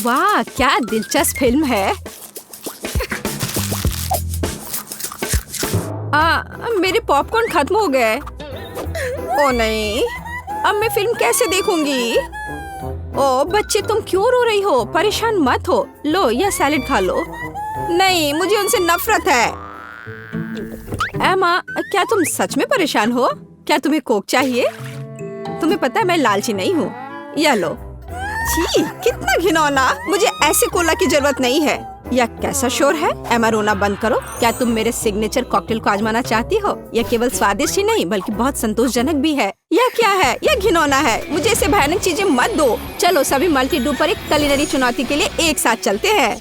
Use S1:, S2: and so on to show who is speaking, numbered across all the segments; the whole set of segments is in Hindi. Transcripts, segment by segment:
S1: वाह, क्या दिलचस्प फिल्म है। मेरे पॉपकॉर्न खत्म हो गए। ओ नहीं, अब मैं फिल्म कैसे देखूंगी? ओ बच्चे, तुम क्यों रो रही हो? परेशान मत हो। लो, यह सैलेड खा लो। नहीं, मुझे उनसे नफरत है। एमा, क्या तुम सच में परेशान हो? क्या तुम्हें कोक चाहिए? तुम्हें पता है मैं लालची नहीं हूँ। यह लो। छी, कितना घिनौना। मुझे ऐसे कोला की जरूरत नहीं है। यह कैसा शोर है? एमा, रोना बंद करो। क्या तुम मेरे सिग्नेचर कॉकटेल को आजमाना चाहती हो? यह केवल स्वादिष्ट ही नहीं बल्कि बहुत संतोषजनक भी है। यह क्या है? यह घिनौना है। मुझे ऐसे भयानक चीजें मत दो। चलो सभी मल्टी डू पर एक कुलिनरी चुनौती के लिए एक साथ चलते हैं।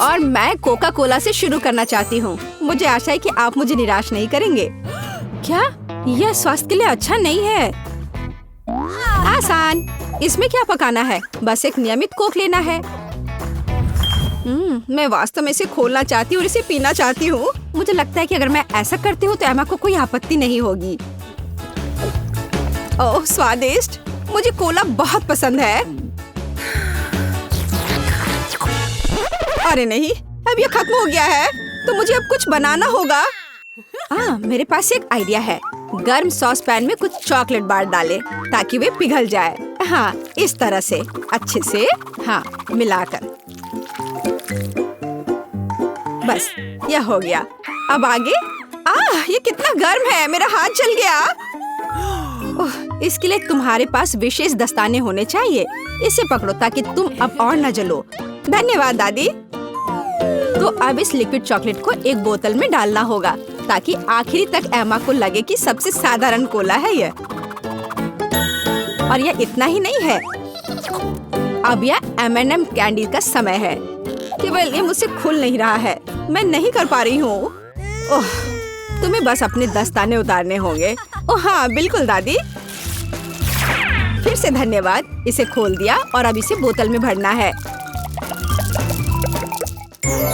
S1: और मैं कोका कोला से शुरू करना चाहती हूँ। मुझे आशा है कि आप मुझे निराश नहीं करेंगे। क्या यह स्वास्थ्य के लिए अच्छा नहीं है? आसान। इसमें क्या पकाना है? बस एक नियमित कोक लेना है। मैं वास्तव में इसे खोलना चाहती हूँ और इसे पीना चाहती हूँ। मुझे लगता है कि अगर मैं ऐसा करती हूँ तो एमा को कोई आपत्ति नहीं होगी। ओह स्वादिष्ट, मुझे कोला बहुत पसंद है। अरे नहीं, अब ये खत्म हो गया है, तो मुझे अब कुछ बनाना होगा। मेरे पास एक आइडिया है। गर्म सॉस पैन में कुछ चॉकलेट बार डालें ताकि वे पिघल जाए। हाँ, इस तरह से अच्छे से मिलाकर। बस यह हो गया। अब आगे। ये कितना गर्म है, मेरा हाथ जल गया। इसके लिए तुम्हारे पास विशेष दस्ताने होने चाहिए। इसे पकड़ो ताकि तुम अब और न जलो। धन्यवाद दादी। तो अब इस लिक्विड चॉकलेट को एक बोतल में डालना होगा ताकि आखिरी तक एमा को लगे कि सबसे साधारण कोला है यह। और यह इतना ही नहीं है। अब यह M&M कैंडी का समय है। केवल ये मुझसे खुल नहीं रहा है। मैं नहीं कर पा रही हूँ। तुम्हें बस अपने दस्ताने उतारने होंगे। ओह हाँ, बिल्कुल दादी। फिर से धन्यवाद। इसे खोल दिया और अब इसे बोतल में भरना है।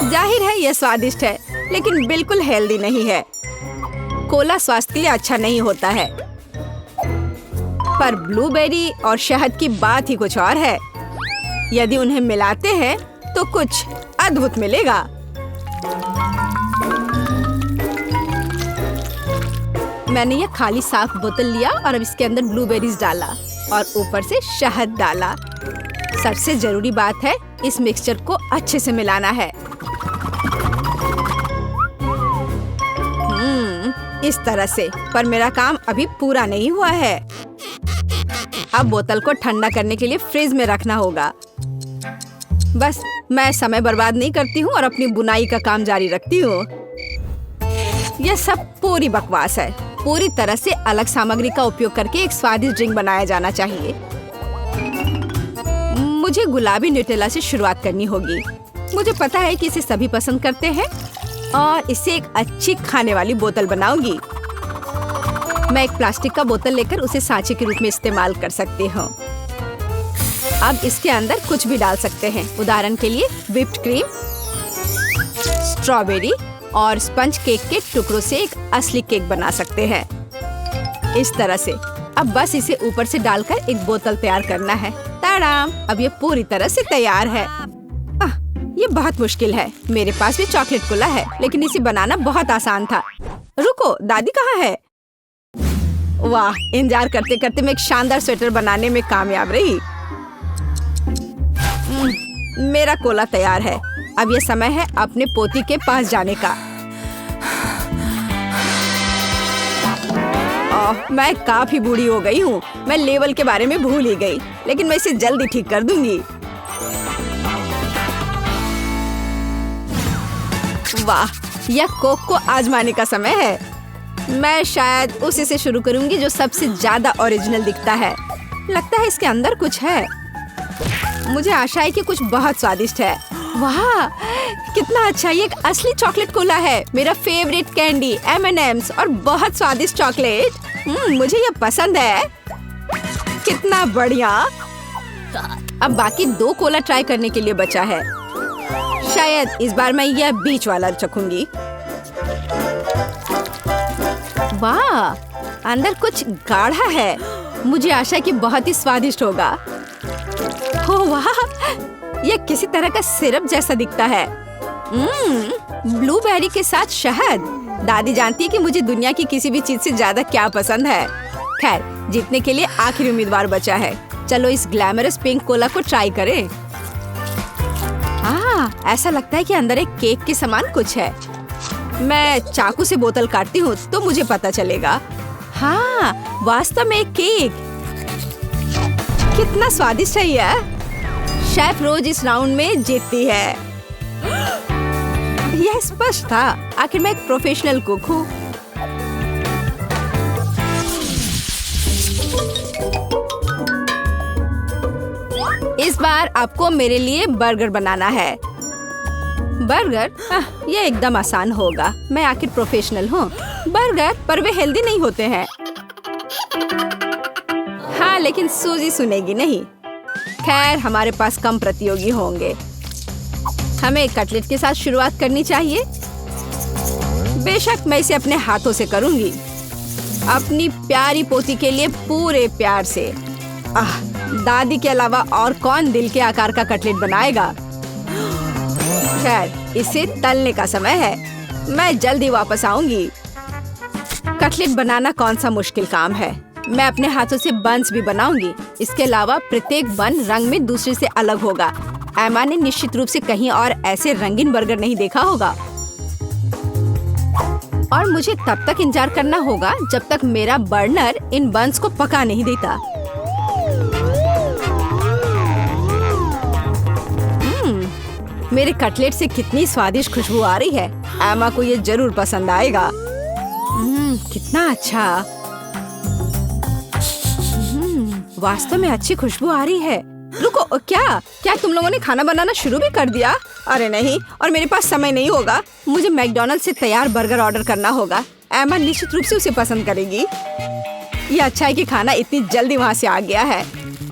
S1: जाहिर है यह स्वादिष्ट है, लेकिन बिल्कुल हेल्दी नहीं है। कोला स्वास्थ्य के लिए अच्छा नहीं होता है, पर ब्लूबेरी और शहद की बात ही कुछ और है। यदि उन्हें मिलाते हैं तो कुछ अद्भुत मिलेगा। मैंने यह खाली साफ बोतल लिया और अब इसके अंदर ब्लूबेरीज डाला और ऊपर से शहद डाला। सबसे जरूरी बात है, इस मिक्सचर को अच्छे से मिलाना है। इस तरह से। पर मेरा काम अभी पूरा नहीं हुआ है। अब बोतल को ठंडा करने के लिए फ्रिज में रखना होगा। बस मैं समय बर्बाद नहीं करती हूँ और अपनी बुनाई का काम जारी रखती हूँ। यह सब पूरी बकवास है। पूरी तरह से अलग सामग्री का उपयोग करके एक स्वादिष्ट ड्रिंक बनाया जाना चाहिए। मुझे गुलाबी न्यूटेला से शुरुआत करनी होगी। मुझे पता है कि इसे सभी पसंद करते हैं और इससे एक अच्छी खाने वाली बोतल बनाऊंगी। मैं एक प्लास्टिक का बोतल लेकर उसे सांचे के रूप में इस्तेमाल कर सकती हूँ। अब इसके अंदर कुछ भी डाल सकते हैं। उदाहरण के लिए व्हिप्ड क्रीम, स्ट्रॉबेरी और स्पंज केक के टुकड़ों से एक असली केक बना सकते हैं। इस तरह से। अब बस इसे ऊपर से डालकर एक बोतल तैयार करना है। ताड़ाम! अब ये पूरी तरह से तैयार है। ये बहुत मुश्किल है। मेरे पास भी चॉकलेट कोला है, लेकिन इसे बनाना बहुत आसान था। रुको, दादी कहाँ है? वाह, इंतजार करते करते मैं एक शानदार स्वेटर बनाने में कामयाब रही। मेरा कोला तैयार है। अब ये समय है अपने पोती के पास जाने का। मैं काफी बूढ़ी हो गई हूँ। मैं लेवल के बारे में भूल ही गई, लेकिन मैं इसे जल्दी ठीक कर दूंगी। वाह, यह कोक को आजमाने का समय है। मैं शायद उसी से शुरू करूंगी जो सबसे ज्यादा ओरिजिनल दिखता है। लगता है इसके अंदर कुछ है। मुझे आशा है कि कुछ बहुत स्वादिष्ट है। वाह, कितना अच्छा! ये एक असली चॉकलेट कोला है। मेरा फेवरेट कैंडी M&M's और बहुत स्वादिष्ट चॉकलेट। मुझे ये पसंद है। कितना बढ़िया! अब बाकी 2 कोला ट्राई करने के लिए बचा है। शायद इस बार मैं यह बीच वाला चखूंगी। वाह, अंदर कुछ गाढ़ा है। मुझे आशा है कि बहुत ही स्वादिष्ट होगा। हो वाह, यह किसी तरह का सिरप जैसा दिखता है। ब्लूबेरी के साथ शहद। दादी जानती है कि मुझे दुनिया की किसी भी चीज से ज्यादा क्या पसंद है। खैर, जीतने के लिए आखिरी उम्मीदवार बचा है। चलो इस ग्लैमरस पिंक कोला को ट्राई करें। ऐसा लगता है कि अंदर एक केक के समान कुछ है। मैं चाकू से बोतल काटती हूँ तो मुझे पता चलेगा। हाँ, वास्तव में एक केक। कितना स्वादिष्ट है यह। शेफ रोज इस राउंड में जीतती है। यह स्पष्ट था। आखिर मैं एक प्रोफेशनल कुक हूँ। इस बार आपको मेरे लिए बर्गर बनाना है। बर्गर? ये एकदम आसान होगा। मैं आखिर प्रोफेशनल हूँ। बर्गर, पर वे हेल्दी नहीं होते हैं। हाँ, लेकिन सूजी सुनेगी नहीं। खैर, हमारे पास कम प्रतियोगी होंगे। हमें कटलेट के साथ शुरुआत करनी चाहिए। बेशक मैं इसे अपने हाथों से करूंगी, अपनी प्यारी पोती के लिए पूरे प्यार से। दादी के अलावा और कौन दिल के आकार का कटलेट बनाएगा। खैर, इसे तलने का समय है। मैं जल्दी वापस आऊंगी। कटलेट बनाना कौन सा मुश्किल काम है। मैं अपने हाथों से बन्स भी बनाऊंगी। इसके अलावा प्रत्येक बन रंग में दूसरे से अलग होगा। एमा ने निश्चित रूप से कहीं और ऐसे रंगीन बर्गर नहीं देखा होगा। और मुझे तब तक इंतजार करना होगा जब तक मेरा बर्नर इन बन्स को पका नहीं देता। मेरे कटलेट से कितनी स्वादिष्ट खुशबू आ रही है। एमा को ये जरूर पसंद आएगा। कितना अच्छा। वास्तव में अच्छी खुशबू आ रही है। रुको, क्या तुम लोगों ने खाना बनाना शुरू भी कर दिया? अरे नहीं, और मेरे पास समय नहीं होगा। मुझे मैकडॉनल्ड से तैयार बर्गर ऑर्डर करना होगा। एमा निश्चित रूप से उसे पसंद करेगी। ये अच्छा है कि खाना इतनी जल्दी वहाँ से आ गया है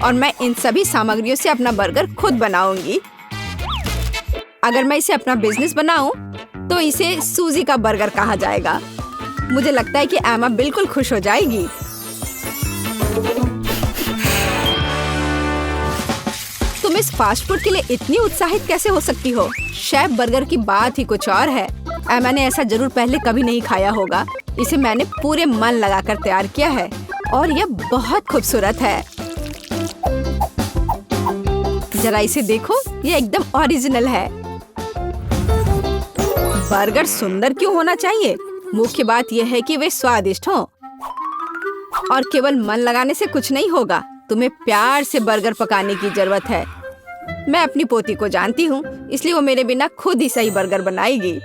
S1: और मैं इन सभी सामग्रियों से अपना बर्गर खुद बनाऊंगी। अगर मैं इसे अपना बिजनेस बनाऊं तो इसे सूजी का बर्गर कहा जाएगा। मुझे लगता है कि एमा बिल्कुल खुश हो जाएगी। तुम इस फास्ट फूड के लिए इतनी उत्साहित कैसे हो सकती हो? शेफ बर्गर की बात ही कुछ और है। एमा ने ऐसा जरूर पहले कभी नहीं खाया होगा। इसे मैंने पूरे मन लगाकर तैयार किया है और यह बहुत खूबसूरत है। जरा इसे देखो, यह एकदम ओरिजिनल है। बर्गर सुंदर क्यों होना चाहिए? मुख्य बात यह है कि वे स्वादिष्ट हों। और केवल मन लगाने से कुछ नहीं होगा। तुम्हें प्यार से बर्गर पकाने की जरूरत है। मैं अपनी पोती को जानती हूँ, इसलिए वो मेरे बिना खुद ही सही बर्गर बनाएगी।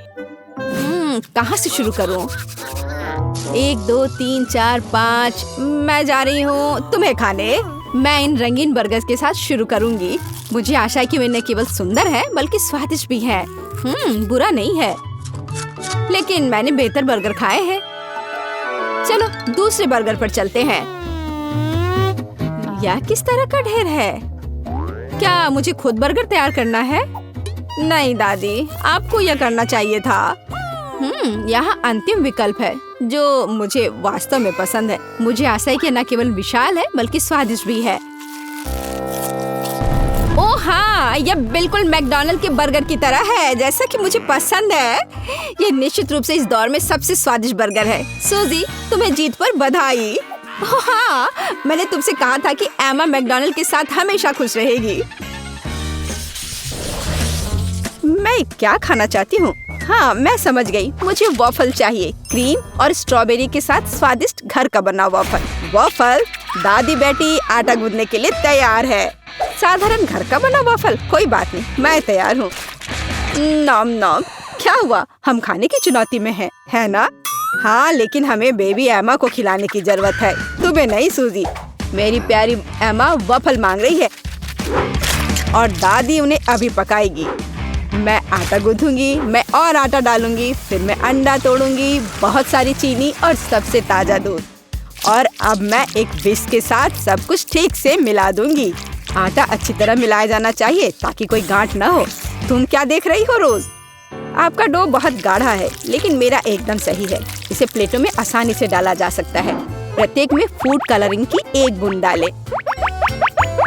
S1: कहाँ से शुरू करूँ? 1 2 3 4 5। मैं जा रही हूँ तुम्हें खाने। मैं इन रंगीन बर्गर्स के साथ शुरू करूँगी। मुझे आशा है कि वे न केवल सुंदर है बल्कि स्वादिष्ट भी है। बुरा नहीं है, लेकिन मैंने बेहतर बर्गर खाए हैं। चलो दूसरे बर्गर पर चलते हैं। यह किस तरह का ढेर है? क्या मुझे खुद बर्गर तैयार करना है? नहीं दादी, आपको यह करना चाहिए था। यहाँ अंतिम विकल्प है जो मुझे वास्तव में पसंद है। मुझे आशा है कि न केवल विशाल है बल्कि स्वादिष्ट भी है। ओह हाँ, यह बिल्कुल मैकडॉनल्ड के बर्गर की तरह है जैसा कि मुझे पसंद है। ये निश्चित रूप से इस दौर में सबसे स्वादिष्ट बर्गर है। सूजी, तुम्हें जीत पर बधाई। ओह हाँ, मैंने तुमसे कहा था कि एमा मैकडॉनल्ड के साथ हमेशा खुश रहेगी। मैं क्या खाना चाहती हूँ? हाँ, मैं समझ गई। मुझे वॉफल चाहिए, क्रीम और स्ट्रॉबेरी के साथ स्वादिष्ट घर का बना वॉफल। वॉफल, दादी बेटी आटा गूंदने के लिए तैयार है। साधारण घर का बना वॉफल, कोई बात नहीं, मैं तैयार हूँ। नॉम नॉम। क्या हुआ? हम खाने की चुनौती में हैं, है ना? हाँ, लेकिन हमें बेबी एमा को खिलाने की जरूरत है, तुम्हें नहीं सूजी। मेरी प्यारी एमा वॉफल मांग रही है और दादी उन्हें अभी पकाएगी। मैं आटा गूंथूंगी, मैं और आटा डालूंगी, फिर मैं अंडा तोड़ूंगी, बहुत सारी चीनी और सबसे ताजा दूध। और अब मैं एक विस्क के साथ सब कुछ ठीक से मिला दूंगी। आटा अच्छी तरह मिलाया जाना चाहिए ताकि कोई गांठ न हो। तुम क्या देख रही हो रोज? आपका डो बहुत गाढ़ा है, लेकिन मेरा एकदम सही है। इसे प्लेटों में आसानी से डाला जा सकता है। प्रत्येक में फूड कलरिंग की एक बूंद डालें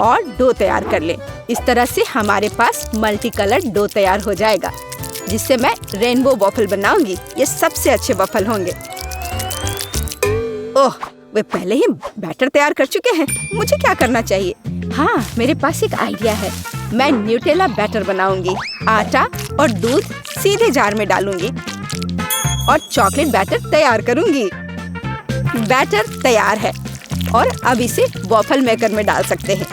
S1: और डो तैयार कर लें। इस तरह से हमारे पास मल्टी कलर डो तैयार हो जाएगा, जिससे मैं रेनबो वॉफल बनाऊंगी। ये सबसे अच्छे वॉफल होंगे। ओह, वे पहले ही बैटर तैयार कर चुके हैं। मुझे क्या करना चाहिए? हाँ, मेरे पास एक आइडिया है। मैं न्यूटेला बैटर बनाऊंगी। आटा और दूध सीधे जार में डालूंगी और चॉकलेट बैटर तैयार करूंगी। बैटर तैयार है और अब इसे वॉफल मेकर में डाल सकते हैं।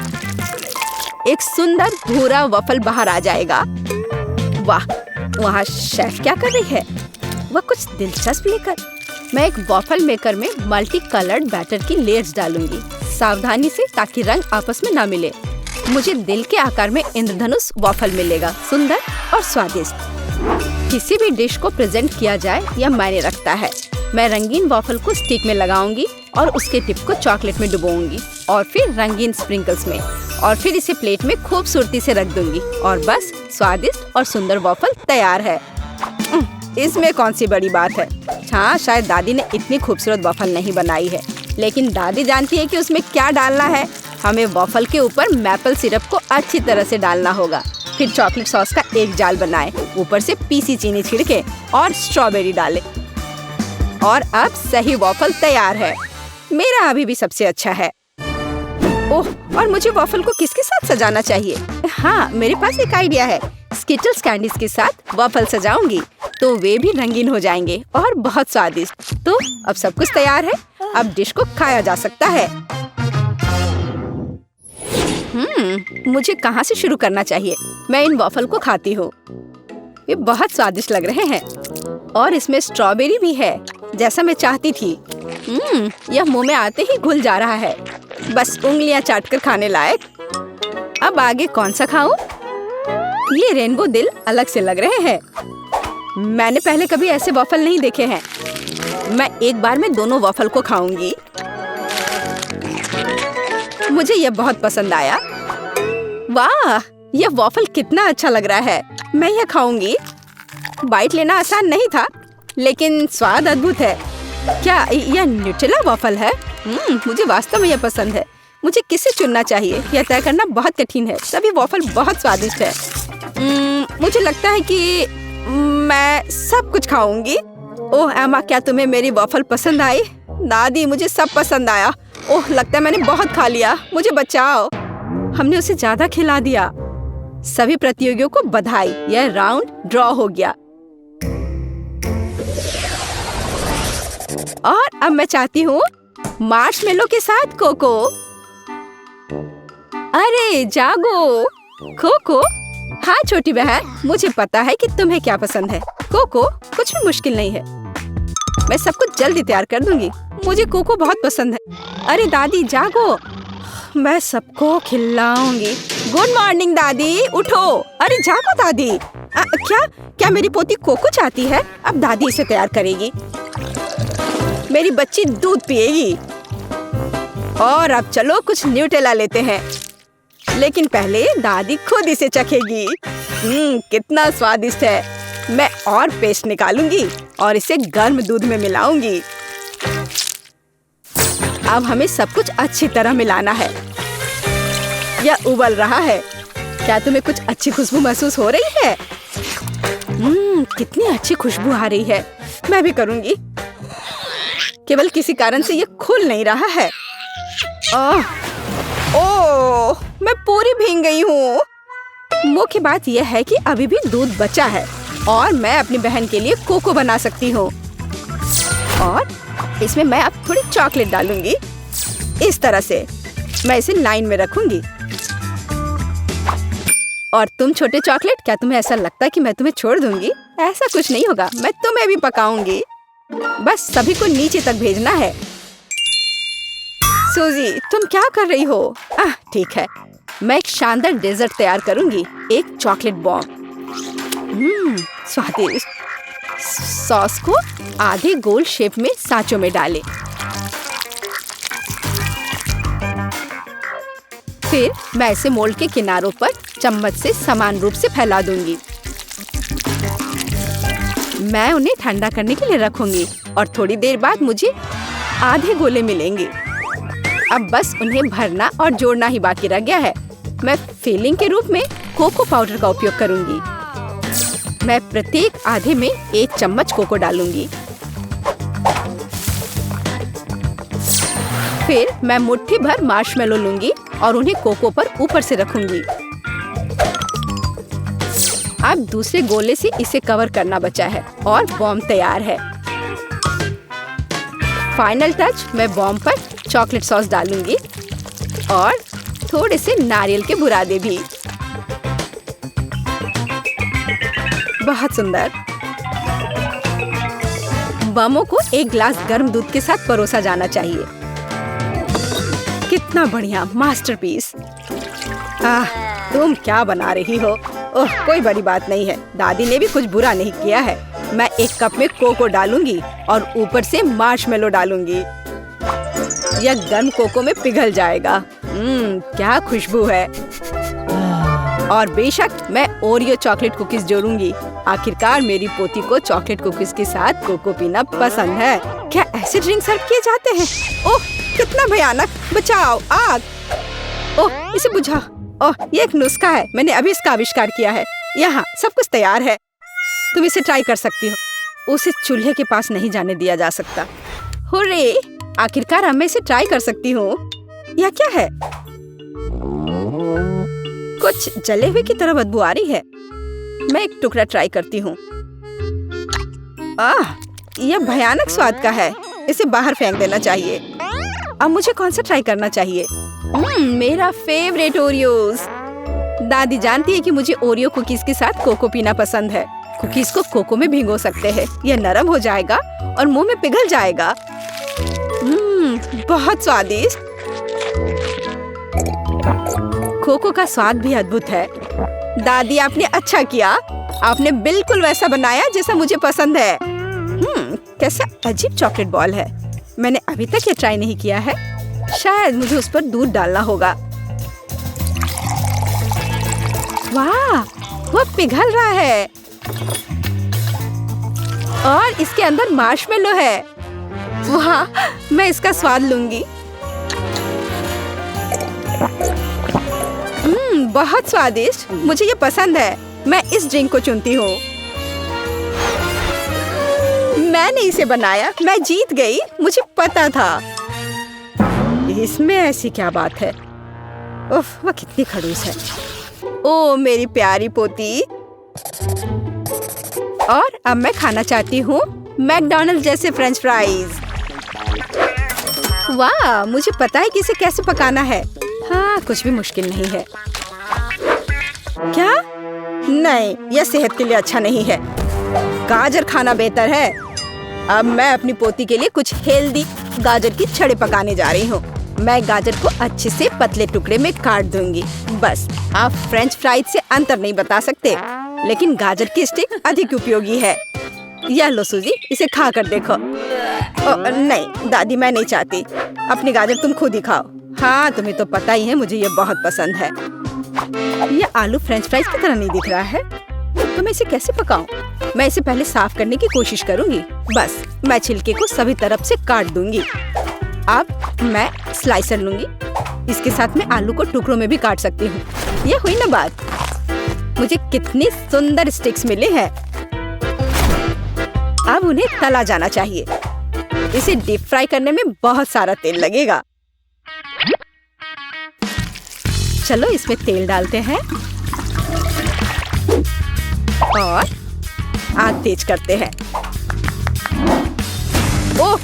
S1: एक सुंदर भूरा वॉफल बाहर आ जाएगा। वाह, वहाँ शेफ क्या कर रही है? वह कुछ दिलचस्प लेकर। मैं एक वॉफल मेकर में मल्टी कलर्ड बैटर की लेयर्स डालूंगी, सावधानी से, ताकि रंग आपस में ना मिले। मुझे दिल के आकार में इंद्रधनुष वॉफल मिलेगा, सुंदर और स्वादिष्ट। किसी भी डिश को प्रेजेंट किया जाए यह मायने रखता है। मैं रंगीन वॉफल को स्टिक में लगाऊंगी और उसके टिप को चॉकलेट में डुबोऊंगी और फिर रंगीन स्प्रिंकल्स में, और फिर इसे प्लेट में खूबसूरती से रख दूंगी और बस स्वादिष्ट और सुंदर वॉफल तैयार है। इसमें कौन सी बड़ी बात है? हाँ, शायद दादी ने इतनी खूबसूरत वॉफल नहीं बनाई है, लेकिन दादी जानती है कि उसमें क्या डालना है। हमें वॉफल के ऊपर मैपल सिरप को अच्छी तरह से डालना होगा। फिर चॉकलेट सॉस का एक जाल बनाएं, ऊपर से पीसी चीनी छिड़के और स्ट्रॉबेरी डालें। और अब सही वॉफल तैयार है। मेरा अभी भी सबसे अच्छा है। ओह, और मुझे वॉफल को किसके साथ सजाना चाहिए? हाँ, मेरे पास एक आइडिया है। स्किटल्स कैंडीज के साथ वॉफल सजाऊंगी तो वे भी रंगीन हो जाएंगे और बहुत स्वादिष्ट। तो अब सब कुछ तैयार है। अब डिश को खाया जा सकता है। मुझे कहाँ से शुरू करना चाहिए? मैं इन वॉफल को खाती हूँ। ये बहुत स्वादिष्ट लग रहे हैं और इसमें स्ट्रॉबेरी भी है, जैसा मैं चाहती थी। यह मुंह में आते ही घुल जा रहा है, बस उंगलियां चाटकर खाने लायक। अब आगे कौन सा खाऊं? ये रेनबो दिल अलग से लग रहे हैं। मैंने पहले कभी ऐसे वॉफल नहीं देखे हैं। मैं एक बार में दोनों वॉफल को खाऊंगी। मुझे यह बहुत पसंद आया। वाह, यह वॉफल कितना अच्छा लग रहा है। मैं यह खाऊंगी। बाइट लेना आसान नहीं था, लेकिन स्वाद अद्भुत है। क्या यह न्यूटेला वॉफल है? मुझे वास्तव में यह पसंद है। मुझे किसे चुनना चाहिए, यह तय करना बहुत कठिन है। सभी वॉफल बहुत स्वादिष्ट है। मुझे लगता है कि मैं सब कुछ खाऊंगी। ओह एमा, क्या तुम्हें मेरी वॉफल पसंद आई? दादी, मुझे सब पसंद आया। ओह, लगता है मैंने बहुत खा लिया। मुझे बचाओ। हमने उसे ज्यादा खिला दिया। सभी प्रतियोगियों को बधाई। यह राउंड ड्रॉ हो गया। और अब मैं चाहती हूँ मार्शमेलो के साथ कोको। अरे जागो कोको। हाँ छोटी बहन, मुझे पता है कि तुम्हें क्या पसंद है। कोको कुछ भी मुश्किल नहीं है। मैं सब कुछ जल्दी तैयार कर दूंगी। मुझे कोको बहुत पसंद है। अरे दादी जागो, मैं सबको खिलाऊंगी। गुड मॉर्निंग दादी, उठो। अरे जागो दादी। क्या मेरी पोती कोको चाहती है? अब दादी इसे तैयार करेगी। मेरी बच्ची दूध पिएगी। और अब चलो कुछ न्यूटेला लेते हैं, लेकिन पहले दादी खुद इसे चखेगी। कितना स्वादिष्ट है। मैं और पेस्ट निकालूंगी और इसे गर्म दूध में मिलाऊंगी। अब हमें सब कुछ अच्छी तरह मिलाना है। यह उबल रहा है। क्या तुम्हें कुछ अच्छी खुशबू महसूस हो रही है? कितनी अच्छी खुशबू आ रही है। मैं भी करूंगी। केवल किसी कारण से ये खुल नहीं रहा है। ओह, मैं पूरी भीग गई हूँ। मुख्य बात यह है कि अभी भी दूध बचा है और मैं अपनी बहन के लिए कोको बना सकती हूँ। और इसमें मैं अब थोड़ी चॉकलेट डालूंगी। इस तरह से मैं इसे लाइन में रखूंगी। और तुम छोटे चॉकलेट, क्या तुम्हें ऐसा लगता है कि मैं तुम्हें छोड़ दूंगी? ऐसा कुछ नहीं होगा। मैं तुम्हें भी पकाऊंगी। बस सभी को नीचे तक भेजना है। सूजी, तुम क्या कर रही हो? ठीक है, मैं एक शानदार डेजर्ट तैयार करूंगी। एक चॉकलेट बॉम्ब। स्वादिष्ट। सॉस को आधे गोल शेप में सांचों में डालें। फिर मैं इसे मोल्ड के किनारों पर चम्मच से समान रूप से फैला दूंगी। मैं उन्हें ठंडा करने के लिए रखूंगी और थोड़ी देर बाद मुझे आधे गोले मिलेंगे। अब बस उन्हें भरना और जोड़ना ही बाकी रह गया है। मैं फिलिंग के रूप में कोको पाउडर का उपयोग करूंगी। मैं प्रत्येक आधे में 1 चम्मच कोको डालूंगी। फिर मैं मुट्ठी भर मार्शमेलो लूंगी और उन्हें कोको पर ऊपर से रखूंगी। अब दूसरे गोले से इसे कवर करना बचा है और बॉम्ब तैयार है। फाइनल टच, मैं बॉम्ब पर चॉकलेट सॉस डालूंगी और थोड़े से नारियल के बुरादे भी। बहुत सुंदर। बमों को एक गिलास गर्म दूध के साथ परोसा जाना चाहिए। कितना बढ़िया मास्टरपीस। तुम क्या बना रही हो? ओह, कोई बड़ी बात नहीं है। दादी ने भी कुछ बुरा नहीं किया है। मैं 1 कप में कोको डालूंगी और ऊपर से मार्शमेलो डालूंगी। यह गर्म कोको में पिघल जाएगा। क्या खुशबू है। और बेशक मैं ओरियो चॉकलेट कुकीज जोड़ूंगी। आखिरकार मेरी पोती को चॉकलेट कुकीज के साथ कोको पीना पसंद है। क्या ऐसे ड्रिंक सर्व किए जाते हैं? ओह, कितना भयानक। बचाओ, आग। ओह, इसे बुझा। ओह, ये एक नुस्खा है। मैंने अभी इसका आविष्कार किया है। यहाँ सब कुछ तैयार है। तुम इसे ट्राई कर सकती हो। उसे चूल्हे के पास नहीं जाने दिया जा सकता। हुर्रे! आखिरकार अब मैं इसे ट्राई कर सकती हूँ। यह क्या है? कुछ जले हुए की तरह बदबू आ रही है। मैं एक टुकड़ा ट्राई करती हूँ। यह भयानक स्वाद का है। इसे बाहर फेंक देना चाहिए। अब मुझे कौन सा ट्राई करना चाहिए? मेरा फेवरेट ओरियोज। दादी जानती है कि मुझे ओरियो कुकीज के साथ कोको पीना पसंद है। कुकीज को कोको में भिगो सकते हैं। यह नरम हो जाएगा और मुंह में पिघल जाएगा। बहुत स्वादिष्ट। कोको का स्वाद भी अद्भुत है। दादी, आपने अच्छा किया। आपने बिल्कुल वैसा बनाया जैसा मुझे पसंद है। कैसा अजीब चॉकलेट बॉल है। मैंने अभी तक ये ट्राई नहीं किया है। शायद मुझे उस पर दूध डालना होगा। वाह, वह पिघल रहा है और इसके अंदर मार्शमेलो है। वाह, मैं इसका स्वाद लूंगी। बहुत स्वादिष्ट। मुझे ये पसंद है। मैं इस ड्रिंक को चुनती हूँ। मैंने इसे बनाया। मैं जीत गई। मुझे पता था। इसमें ऐसी क्या बात है? उफ, वह कितनी खड़ूस है। ओ मेरी प्यारी पोती। और अब मैं खाना चाहती हूँ मैकडॉनल्ड्स जैसे फ्रेंच फ्राइज। वाह, मुझे पता है कि इसे कैसे पकाना है। हाँ, कुछ भी मुश्किल नहीं है। क्या? नहीं, यह सेहत के लिए अच्छा नहीं है। गाजर खाना बेहतर है। अब मैं अपनी पोती के लिए कुछ हेल्दी गाजर की छड़े पकाने जा रही हूँ। मैं गाजर को अच्छे से पतले टुकड़े में काट दूंगी। बस, आप फ्रेंच फ्राइज से अंतर नहीं बता सकते, लेकिन गाजर की स्टिक अधिक उपयोगी है। यह लो सूजी, इसे खा कर देखो। नहीं दादी, मैं नहीं चाहती। अपनी गाजर तुम खुद ही खाओ। हाँ, तुम्हें तो पता ही है मुझे ये बहुत पसंद है। यह आलू फ्रेंच फ्राइज की तरह नहीं दिख रहा है। तो मैं इसे कैसे पकाऊं? मैं इसे पहले साफ करने की कोशिश करूंगी। बस, मैं छिलके को सभी तरफ से काट दूंगी। अब मैं स्लाइसर लूंगी। इसके साथ मैं आलू को टुकड़ों में भी काट सकती हूँ। ये हुई ना बात। मुझे कितनी सुंदर स्टिक्स मिले हैं। अब उन्हें तला जाना चाहिए। इसे डीप फ्राई करने में बहुत सारा तेल लगेगा। चलो इसमें तेल डालते हैं और आग तेज करते हैं। ओह,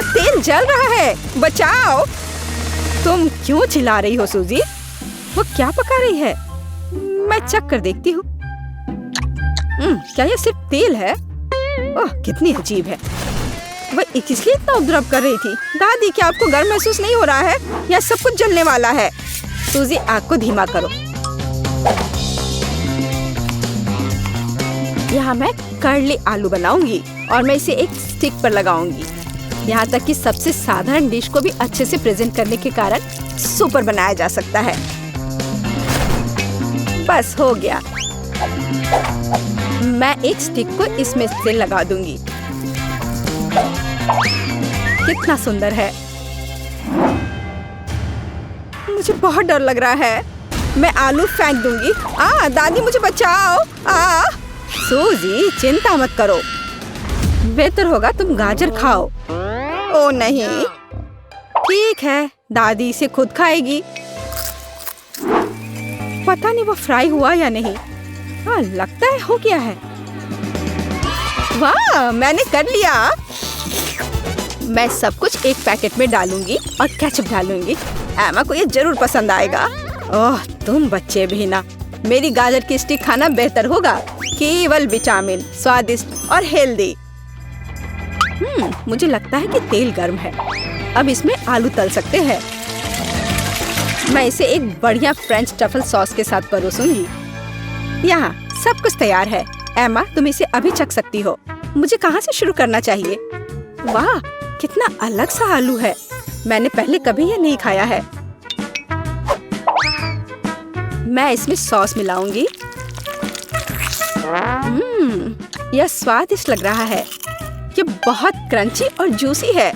S1: तेल जल रहा है। बचाओ। तुम क्यों चिल्ला रही हो सूजी? वो क्या पका रही है? मैं चख कर देखती हूँ। क्या ये सिर्फ तेल है? ओह, कितनी अजीब है। वह इसलिए इतना उपद्रव कर रही थी। दादी, क्या आपको गर्म महसूस नहीं हो रहा है? यह सब कुछ जलने वाला है। सूजी, आग को धीमा करो। यहाँ मैं कर्ली आलू बनाऊंगी और मैं इसे एक स्टिक पर लगाऊंगी। यहाँ तक कि सबसे साधारण डिश को भी अच्छे से प्रेजेंट करने के कारण सुपर बनाया जा सकता है। बस हो गया। मैं एक स्टिक को इसमें से लगा दूंगी। कितना सुंदर है। मुझे बहुत डर लग रहा है। मैं आलू फेंक दूंगी। दादी मुझे बचाओ। सूजी चिंता मत करो, बेहतर होगा तुम गाजर खाओ। ओ नहीं, ठीक है, दादी इसे खुद खाएगी। पता नहीं वो फ्राई हुआ या नहीं। लगता है हो गया है। वाह, मैंने कर लिया। मैं सब कुछ एक पैकेट में डालूंगी और केचप डालूंगी। एमा को ये जरूर पसंद आएगा। ओह, तुम बच्चे भी ना। मेरी गाजर की स्टिक खाना बेहतर होगा। केवल विटामिन, स्वादिष्ट और हेल्दी। मुझे लगता है कि तेल गर्म है। अब इसमें आलू तल सकते हैं। मैं इसे एक बढ़िया फ्रेंच ट्रफल सॉस के साथ परोसूंगी। यहाँ सब कुछ तैयार है। एमा, तुम इसे अभी चख सकती हो। मुझे कहाँ से शुरू करना चाहिए? वाह, कितना अलग सा आलू है। मैंने पहले कभी ये नहीं खाया है। मैं इसमें सॉस मिलाऊंगी। यह स्वादिष्ट लग रहा है। ये बहुत क्रंची और जूसी है।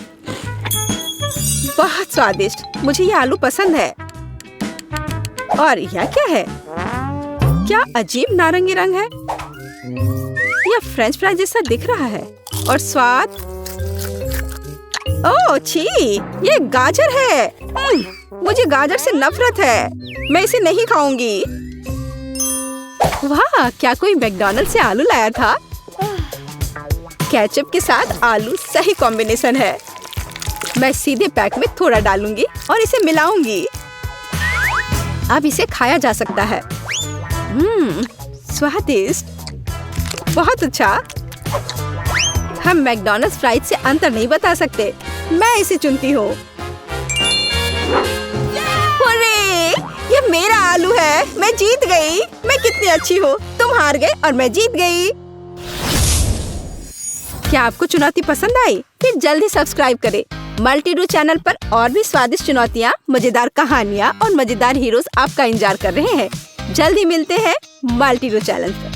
S1: बहुत स्वादिष्ट। मुझे ये आलू पसंद है। और यह क्या है? क्या अजीब नारंगी रंग है। यह फ्रेंच फ्राई जैसा दिख रहा है। और स्वाद, ओह छी, ये गाजर है। मुझे गाजर से नफरत है। मैं इसे नहीं खाऊंगी। वाह, क्या कोई मैकडॉनल्ड से आलू लाया था? केचप के साथ आलू सही कॉम्बिनेशन है। मैं सीधे पैक में थोड़ा डालूंगी और इसे मिलाऊंगी। अब इसे खाया जा सकता है। स्वादिष्ट, बहुत अच्छा। हम मैकडॉनल्ड्स फ्राइज से अंतर नहीं बता सकते। मैं इसे चुनती हूँ। अरे, ये मेरा आलू है। मैं जीत गई। मैं कितनी अच्छी हूँ। तुम हार गए और मैं जीत गई। क्या आपको चुनौती पसंद आई? फिर जल्दी सब्सक्राइब करें। मल्टीडू चैनल पर और भी स्वादिष्ट चुनौतियाँ, मजेदार कहानियाँ और मजेदार हीरोज आपका इंतजार कर रहे हैं। जल्दी मिलते हैं मल्टीडू चैनल पर।